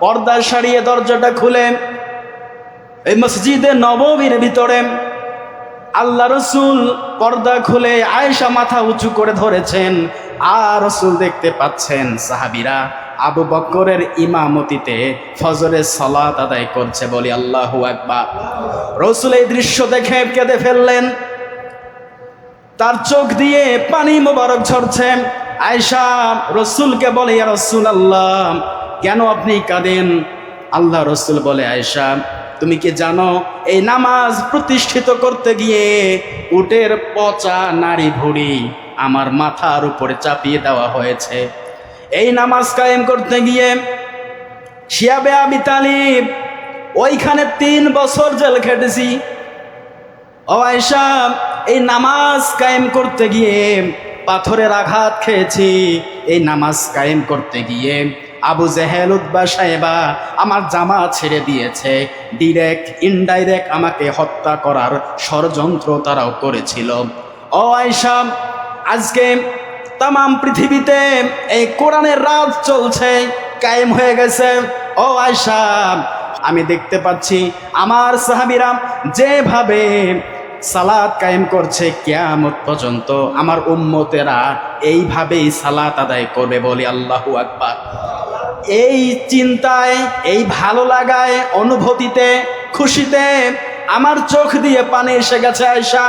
পর্দা সারিয়ে দরজাটা খুলে এই মসজিদে নববীর ভিতরে আল্লাহ রসুল পর্দা খুলে আয়েশা মাথা উঁচু করে ধরেছেন, আর রসুল দেখতে পাচ্ছেন সাহাবীরা আবু বকরের ইমামতিতে ফজরের সালাত আদায় করছে। বলি আল্লাহু আকবার। রসুল এই দৃশ্য দেখে কেঁদে ফেললেন, তার চোখ দিয়ে পানি মোবারক ঝরছে। আয়েশা রসুলকে বলে, ইয়া রাসূলুল্লাহ, কেন আপনি কাঁদেন? আল্লাহ রসুল বলে, আয়েশা তুমি কি জানো এই নামাজ প্রতিষ্ঠিত করতে গিয়ে উটের পচা নাড়ি ভুড়ি আমার মাথার উপরে চাপিয়ে দেওয়া হয়েছে। এই নামাজ কায়েম করতে গিয়ে শিয়াবে আবি তালিব ওইখানে 3 বছর জেল খেটেছি। ও আয়েশা, এই নামাজ কায়েম করতে গিয়ে পাথরের আঘাত খেয়েছি। এই নামাজ কায়েম করতে গিয়ে আবু জেহেল, উতবা, সাইবা আমার জামা ছেড়ে দিয়েছে। ডিরেক্ট ইনডাইরেক্ট আমাকে হত্যা করার ষড়যন্ত্র তারাও করেছিল। ও আয়েশা, আজকে তামাম পৃথিবীতে এই কোরআনের রাজ চলছে, কায়েম হয়ে গেছে। ও আয়েশা, আমি দেখতে পাচ্ছি আমার সাহাবীরা যেভাবে সালাত কায়েম করছে, কিয়ামত পর্যন্ত আমার উম্মতেরা এইভাবেই সালাত আদায় করবে। বলি আল্লাহু আকবার। এই চিন্তায়, এই ভালো লাগায়, অনুভূতিতে, খুশিতে আমার চোখ দিয়ে পানি এসে গেছে আয়েশা।